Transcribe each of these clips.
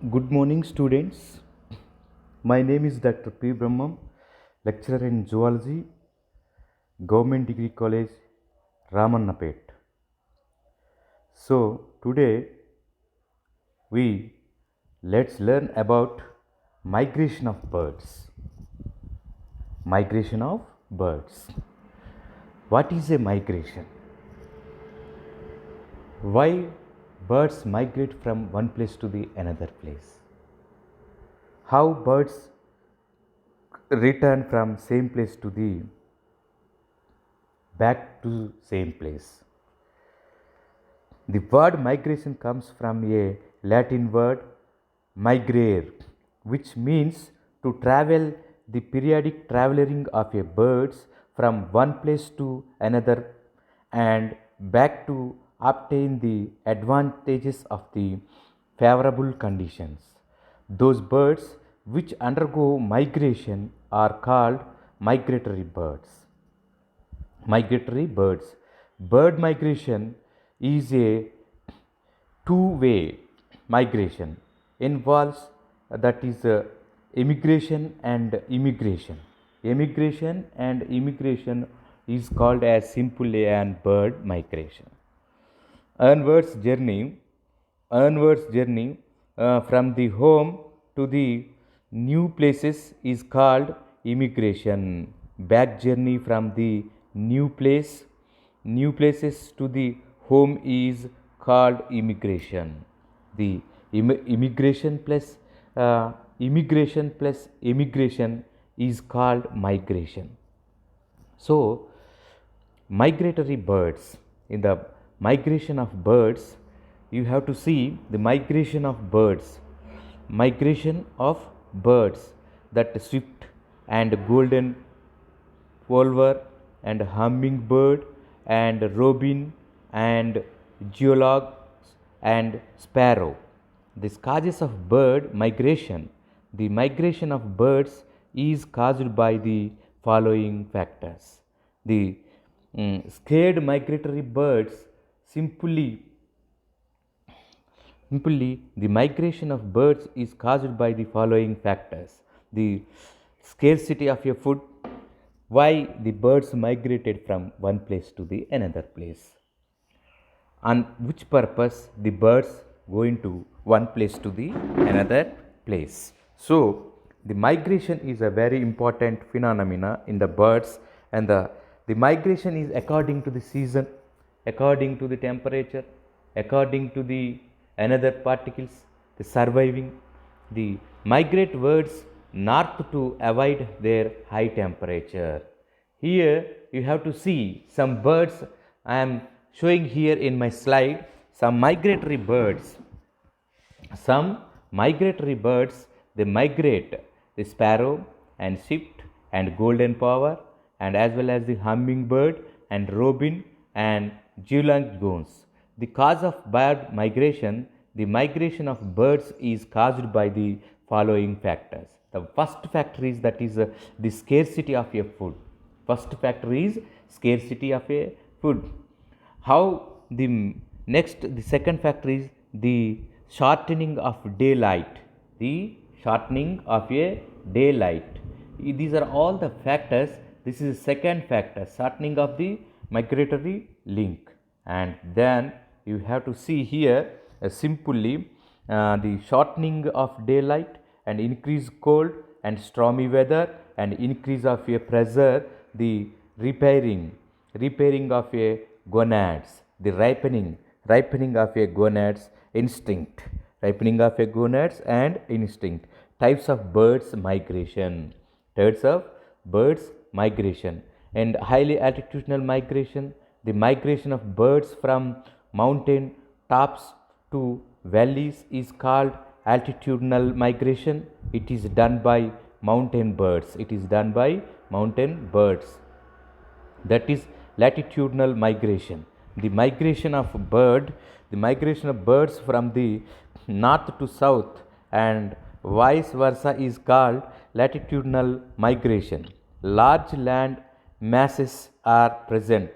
Good morning, students. My name is Dr. P. Brahmam, lecturer in zoology, Government Degree College, Ramannapet. So, today we let's learn about migration of birds. Migration of birds. What is a migration? Why birds migrate from one place to the another place? How birds return from same place to the back to same place. The word migration comes from a Latin word migrare, which means to travel, the periodic traveling of a birds from one place to another and back to obtain the advantages of the favorable conditions. Those birds which undergo migration are called migratory birds. Migratory birds. Bird migration is a two-way migration, involves that is immigration and immigration. Immigration and immigration is called as simply an bird migration. Onwards journey, from the home to the new places is called immigration. Back journey from the new places to the home is called immigration. The immigration plus immigration is called migration. So, migratory birds, in the migration of birds, you have to see the migration of birds. Migration of birds, that swift and golden plover and hummingbird and robin and geologs and sparrow. The causes of bird migration. The migration of birds is caused by the following factors. The scared migratory birds simply the migration of birds is caused by the following factors. The scarcity of a food, why the birds migrated from one place to the another place, on which purpose the birds going to one place to the another place. So the migration is a very important phenomena in the birds, and the migration is according to the season, according to the temperature, according to the another particles, the surviving. The migrate birds north to avoid their high temperature. Here you have to see some birds. I am showing here in my slide some migratory birds. Some migratory birds, they migrate, the sparrow and swift and golden plover, and as well as the hummingbird and robin and geologs. The cause of bird migration, the migration of birds is caused by the following factors. The first factor is that is the scarcity of a food. First factor is scarcity of a food. How the the second factor is the shortening of daylight. The shortening of a daylight. These are all the factors. This is the second factor, shortening of the migratory link. And then you have to see here simply the shortening of daylight and increase cold and stormy weather and increase of a pressure, the repairing of a gonads, the ripening of a gonads instinct, ripening of a gonads and instinct. Types of birds migration, types of birds migration, and highly altitudinal migration, the migration of birds from mountain tops to valleys is called altitudinal migration. It is done by mountain birds. It is done by mountain birds. That is latitudinal migration. The migration of birds from the north to south and vice versa is called latitudinal migration. Large land masses are present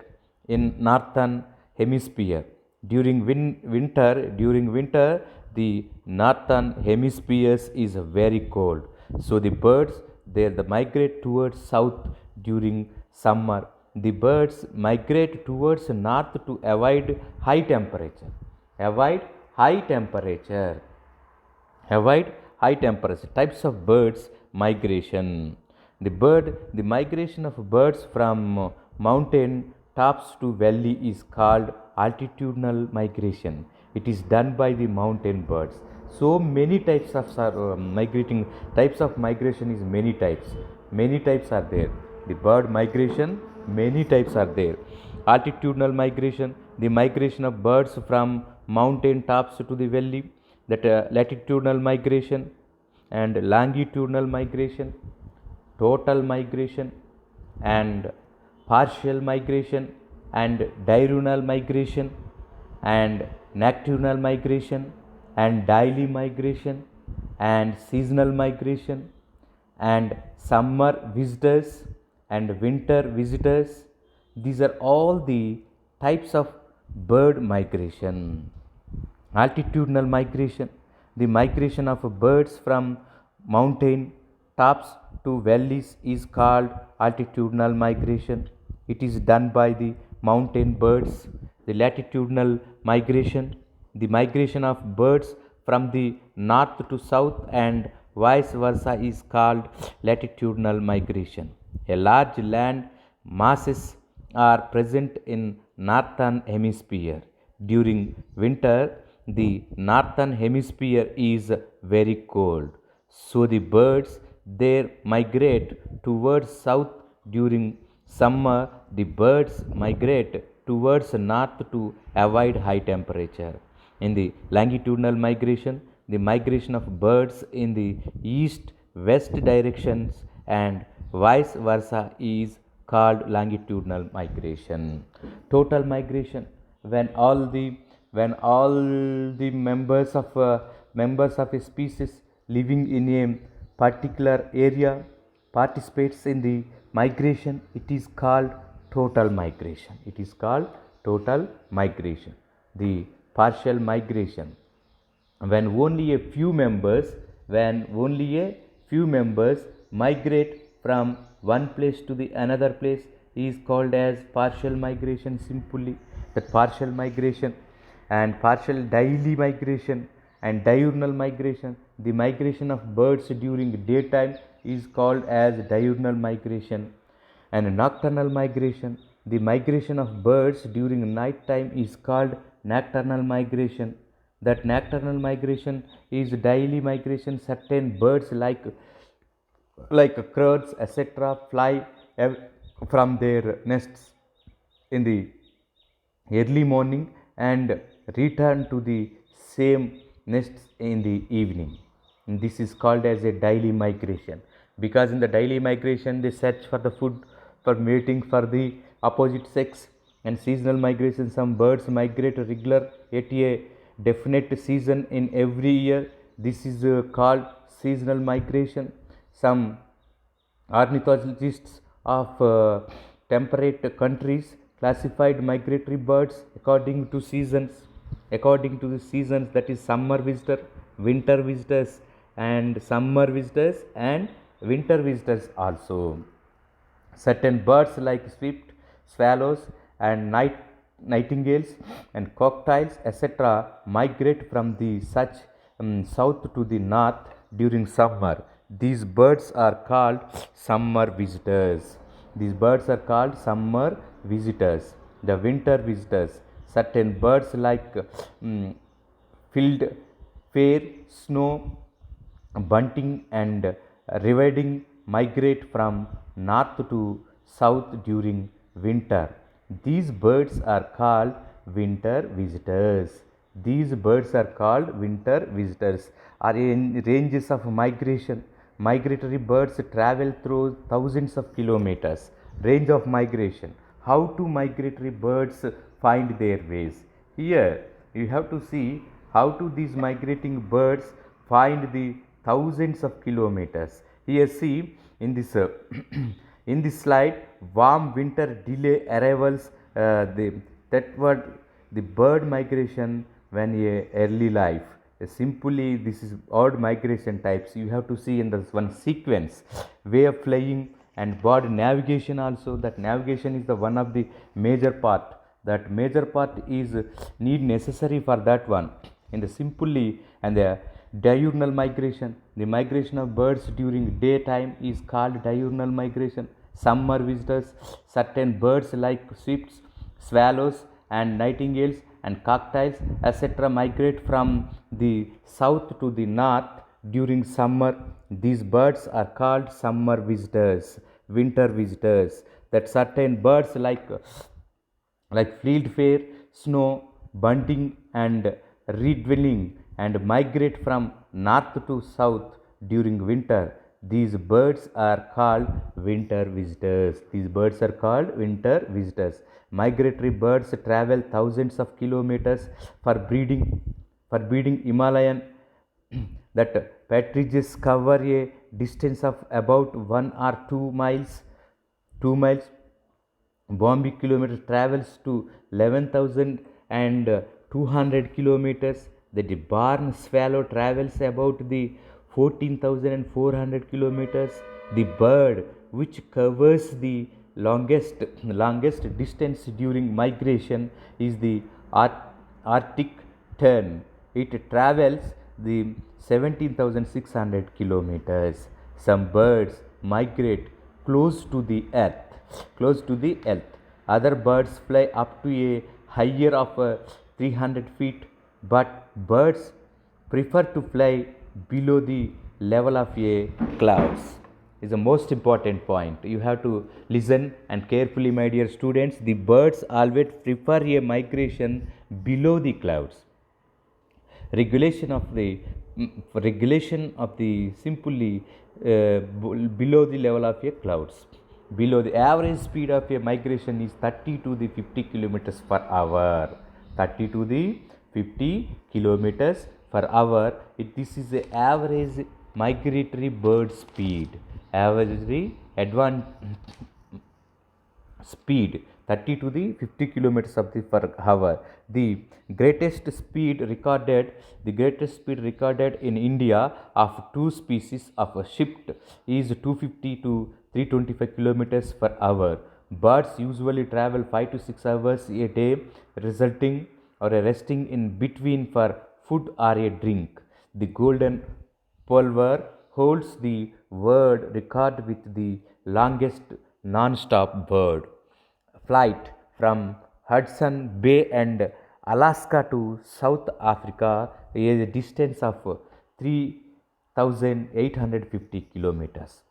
in northern hemisphere. During winter, the northern hemispheres is very cold. So the birds they migrate towards south during summer. The birds migrate towards north to avoid high temperature. Avoid high temperature. Avoid high temperature. Types of birds migration. The migration of birds from mountain tops to valley is called altitudinal migration. It is done by the mountain birds. So many types of migrating types of migration is many types. Many types are there. The bird migration, many types are there. Altitudinal migration, the migration of birds from mountain tops to the valley. That latitudinal migration and longitudinal migration, total migration and partial migration and diurnal migration and nocturnal migration and daily migration and seasonal migration and summer visitors and winter visitors. These are all the types of bird migration. Altitudinal migration, the migration of birds from mountain tops to valleys is called altitudinal migration. It is done by the mountain birds. The latitudinal migration, the migration of birds from the north to south and vice versa is called latitudinal migration. A large land masses are present in northern hemisphere. During winter, the northern hemisphere is very cold. So the birds they migrate towards south. During summer, the birds migrate towards north to avoid high temperature. In the longitudinal migration, the migration of birds in the east west directions and vice versa is called longitudinal migration. Total migration, when all the members of a species living in a particular area participates in the migration, it is called total migration. It is called total migration. The partial migration, when only a few members migrate from one place to the another place is called as partial migration. Simply that partial migration and partial daily migration and diurnal migration, the migration of birds during daytime is called as diurnal migration. And nocturnal migration, the migration of birds during night time is called nocturnal migration. That nocturnal migration is daily migration. Certain birds like crows etc fly from their nests in the early morning and return to the same nests in the evening. And this is called as a daily migration, because in the daily migration they search for the food for mating for the opposite sex. And seasonal migration, some birds migrate regular at a definite season in every year. This is called seasonal migration. Some ornithologists of temperate countries classified migratory birds according to the seasons, that is summer visitor, winter visitors and summer visitors and winter visitors also. Certain birds like swift, swallows and nightingales and cockatiels etc migrate from the such south to the north during summer. These birds are called summer visitors. These birds are called summer visitors. The winter visitors, certain birds like field fare, snow bunting and reviding migrate from north to south during winter. These birds are called winter visitors. These birds are called winter visitors. Are in ranges of migration. Migratory birds travel through thousands of kilometers. Range of migration. How do migratory birds find their ways? Here you have to see how do these migrating birds find the thousands of kilometers. Here see in this in this slide, warm winter delay arrivals. That were the bird migration when a early life. simply this is odd migration types. You have to see in this one sequence, way of flying and bird navigation also. That navigation is the one of the major part. That major part is need necessary for that one. In the simply and the diurnal migration, the migration of birds during daytime is called diurnal migration. Summer visitors, certain birds like swifts, swallows and nightingales and cockatiels etc. migrate from the south to the north during summer. These birds are called summer visitors, winter visitors. That certain birds like fieldfare, snow, bunting, and redwelling and migrate from north to south during winter. These birds are called winter visitors. These birds are called winter visitors. Migratory birds travel thousands of kilometers for breeding. For breeding, Himalayan that partridges cover a distance of about 1 or 2 miles. 2 miles. Bombay kilometer travels to 11,200 kilometers. The barn swallow travels about the 14,400 kilometers. The bird which covers the longest distance during migration is the Arctic tern. It travels the 17,600 kilometers. Some birds migrate close to the earth. Close to the earth. Other birds fly up to a higher of 300 feet, but birds prefer to fly below the level of a clouds. Is the most important point. You have to listen and carefully, my dear students. The birds always prefer a migration below the clouds. Regulation of the regulation of the simply below the level of a clouds. Below the average speed of a migration is 30 to the 50 kilometers per hour. 30 to the 50 kilometers per hour. This is the average migratory bird speed. Average advanced speed 30 to the 50 kilometers of the per hour. The greatest speed recorded in India of two species of a shift is 250 to 325 kilometers per hour. Birds usually travel 5 to 6 hours a day, resulting or resting in between for food or a drink. The golden plover holds the world record with the longest non-stop bird flight from Hudson Bay and Alaska to South Africa is a distance of 3,850 kilometers.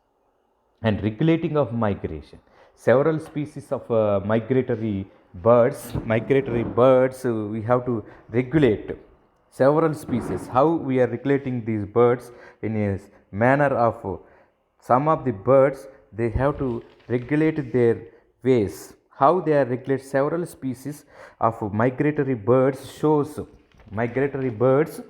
And regulating of migration. Several species of migratory birds, we have to regulate several species. How we are regulating these birds in a manner of some of the birds they have to regulate their ways. How they are regulate several species of migratory birds shows migratory birds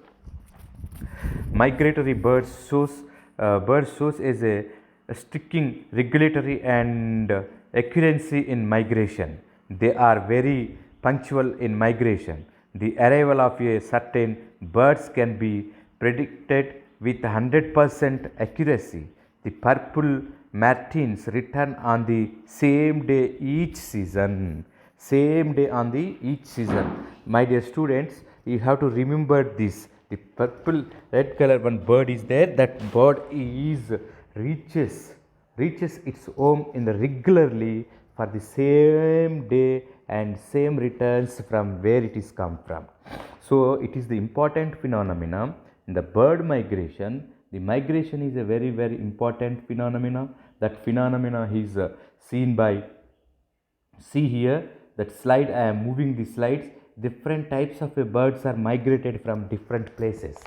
shows as a striking regulatory and accuracy in migration. They are very punctual in migration. The arrival of a certain birds can be predicted with 100% accuracy. The purple martins return on the same day each season. Same day on the each season. My dear students, you have to remember this. The purple red color one bird is there. That bird is reaches its home in the regularly for the same day and same returns from where it is come from. So it is the important phenomena in the bird migration. The migration is a very important phenomena. That phenomena is seen by, see here that slide. I am moving the slides. Different types of birds are migrated from different places.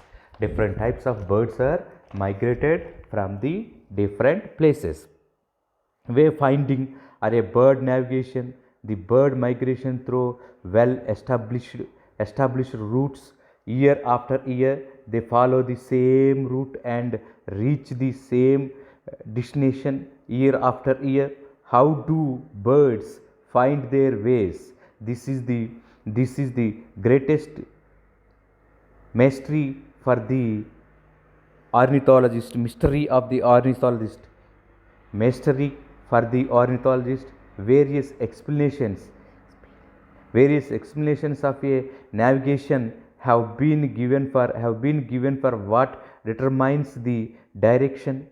Different types of birds are migrated from the different places. Wayfinding or a bird navigation. The bird migration through well established routes. Year after year they follow the same route and reach the same destination year after year. How do birds find their ways? This is the greatest mystery for the ornithologist, mystery of the ornithologist, mystery for the ornithologist, various explanations, various explanations of a navigation have been given for what determines the direction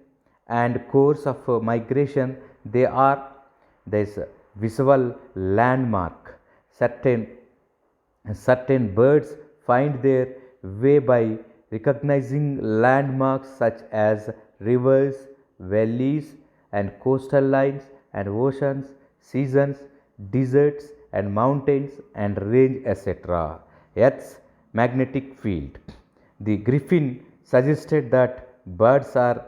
and course of migration. They are this visual landmark. Certain certain birds find their way by recognizing landmarks such as rivers, valleys, and coastal lines, and oceans, seasons, deserts, and mountains, and range, etc. Earth's magnetic field. The Griffin suggested that birds are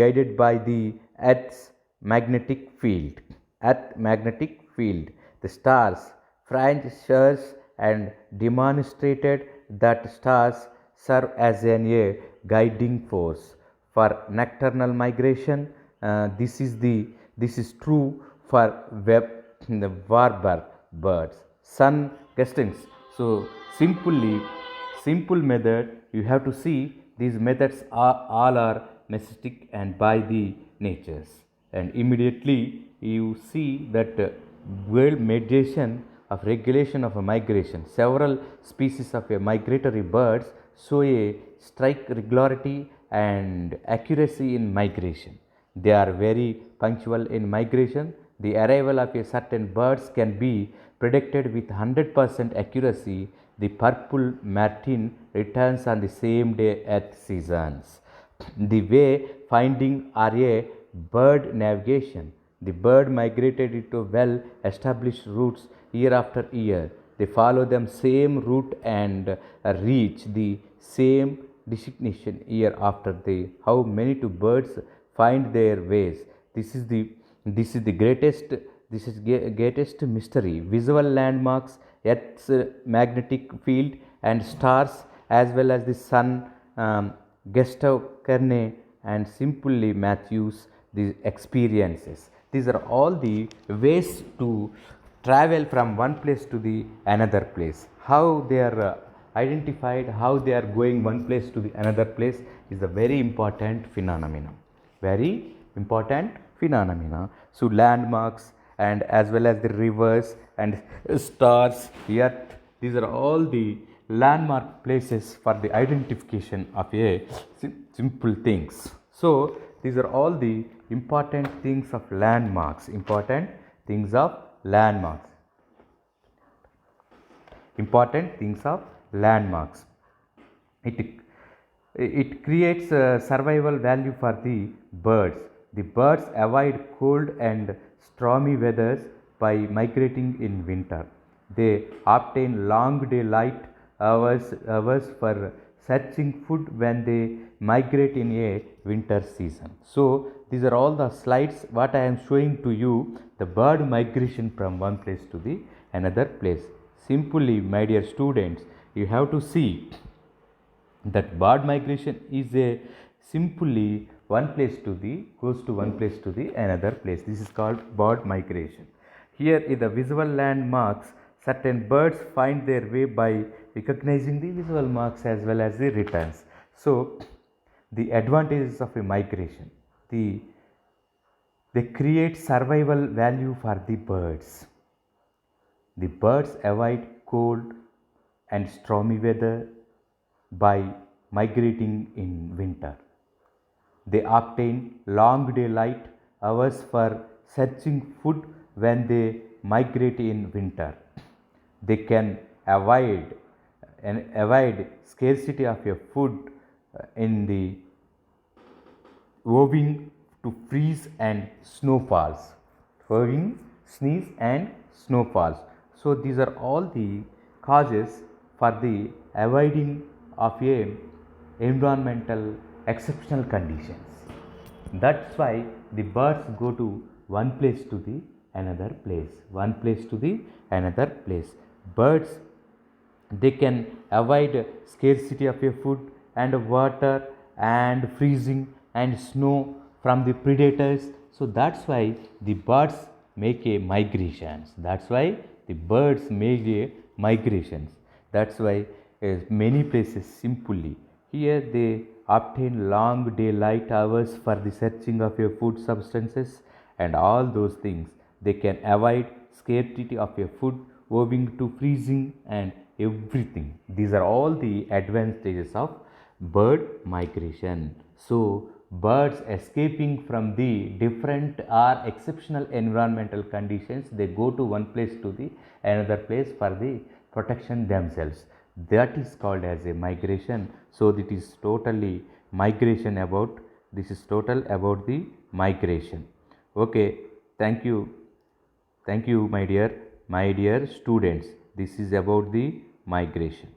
guided by the Earth's magnetic field. Earth magnetic field. The stars. Franz Schurz and demonstrated that stars serve as a guiding force for nocturnal migration. This is true for the warbler birds. Sun gustings. So simple method, you have to see these methods are all are necessary and by the natures, and immediately you see that world mediation of regulation of a migration. Several species of a migratory birds show a strike regularity and accuracy in migration. They are very punctual in migration. The arrival of a certain birds can be predicted with 100% accuracy. The purple martin returns on the same day at seasons. The way finding are a bird navigation. The bird migrated into well established routes year after year. They follow them same route and reach the same destination year after day. How many two birds find their ways? This is the greatest mystery. Visual landmarks, Earth's magnetic field, and stars, as well as the sun. Gustav Kerne and simply Matthews, these experiences. These are all the ways to travel from one place to the another place. How they are identified, how they are going one place to the another place is a very important phenomenon. Very important phenomena. So landmarks and as well as the rivers and stars, earth, these are all the landmark places for the identification of a simple things. So these are all the important things of landmarks. Important things of landmarks. Important things of landmarks. It creates survival value for the birds. The birds avoid cold and stormy weathers by migrating in winter. They obtain long daylight hours for searching food when they migrate in a winter season. So these are all the slides what I am showing to you, the bird migration from one place to the another place. Simply, my dear students, you have to see that bird migration is a simply one place to the goes to one place to the another place. This is called bird migration. Here in the visual landmarks, certain birds find their way by recognizing the visual marks as well as the returns. So the advantages of a migration, they create survival value for the birds. The birds avoid cold and stormy weather by migrating in winter. They obtain long daylight hours for searching food when they migrate in winter. They can avoid scarcity of a food in the owing to freeze and snowfalls. Owing, sneeze and snowfalls. So these are all the causes for the avoiding of a environmental exceptional conditions. That's why the birds go to one place to the another place. One place to the another place. Birds, they can avoid scarcity of a food and water and freezing and snow from the predators. So that's why the birds make a migrations. That's why the birds make a migrations. That's why many places simply. Here they obtain long daylight hours for the searching of your food substances and all those things. They can avoid scarcity of your food owing to freezing and everything. These are all the advantages of bird migration. So, birds escaping from the different or exceptional environmental conditions, they go to one place to the another place for the protection themselves. That is called as a migration. So, it is totally migration about, this is total about the migration. Okay, thank you. Thank you, my dear students. This is about the migration.